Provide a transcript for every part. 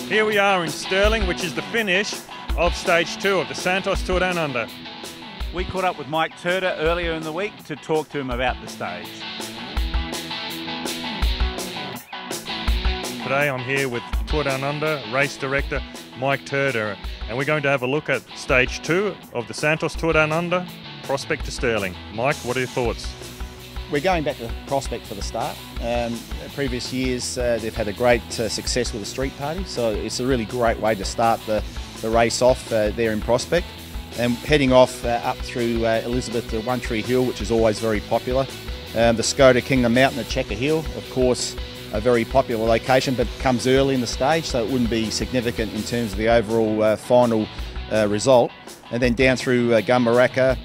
Here we are in Stirling, which is the finish of Stage 2 of the Santos Tour Down Under. We caught up with Mike Turter earlier in the week to talk to him about the stage. Today I'm here with Tour Down Under race director Mike Turter, and we're going to have a look at Stage 2 of the Santos Tour Down Under, Prospect to Stirling. Mike, what are your thoughts? We're going back to Prospect for the start. Previous years they've had a great success with the street party, so it's a really great way to start the race off there in Prospect. And heading off up through Elizabeth to One Tree Hill, which is always very popular. The Skoda Kingdom Mountain at Checker Hill, of course, a very popular location, but comes early in the stage, so it wouldn't be significant in terms of the overall final result. And then down through Gumbaraka,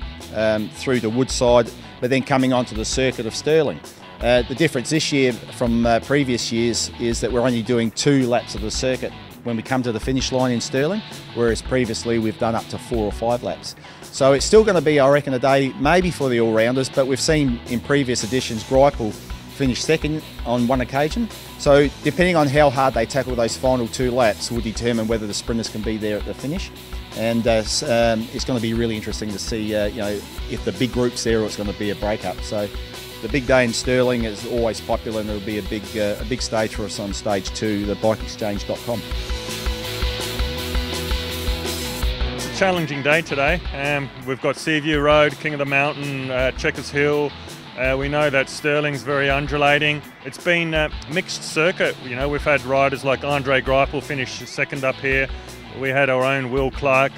through to Woodside, but then coming onto the circuit of Stirling. The difference this year from previous years is that we're only doing 2 laps of the circuit when we come to the finish line in Stirling, whereas previously we've done up to 4 or 5 laps. So it's still going to be, I reckon, a day maybe for the all-rounders, but we've seen in previous editions Greipel finish second on one occasion. So depending on how hard they tackle those final 2 laps will determine whether the sprinters can be there at the finish. And it's going to be really interesting to see if the big group's there or it's going to be a break-up. So the big day in Stirling is always popular, and it'll be a big stage for us on Stage 2, the bikeexchange.com. It's a challenging day today. We've got Seaview Road, King of the Mountain, Checkers Hill. We know that Stirling's very undulating. It's been a mixed circuit. You know, we've had riders like Andre Greipel finish second up here. We had our own Will Clark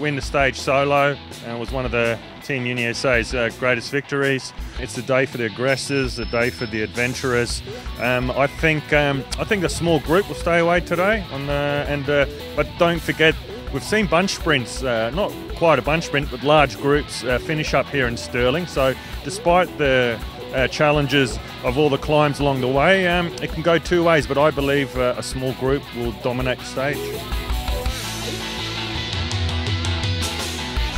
win the stage solo, and was one of the Team UniSA's greatest victories. It's a day for the aggressors, a day for the adventurers. I think a small group will stay away today, but don't forget, we've seen bunch sprints, not quite a bunch sprint, but large groups finish up here in Stirling. So despite the challenges of all the climbs along the way, it can go 2 ways, but I believe a small group will dominate the stage.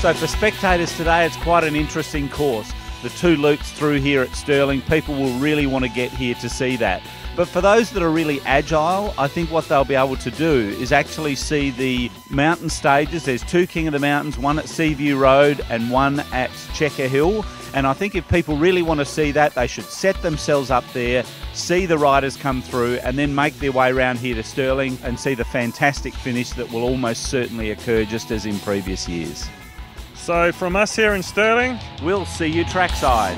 So for spectators today, it's quite an interesting course. The 2 loops through here at Stirling, people will really want to get here to see that. But for those that are really agile, I think what they'll be able to do is actually see the mountain stages. There's 2 King of the Mountains, one at Seaview Road and one at Checker Hill. And I think if people really want to see that, they should set themselves up there, see the riders come through, and then make their way around here to Stirling and see the fantastic finish that will almost certainly occur just as in previous years. So from us here in Stirling, we'll see you trackside.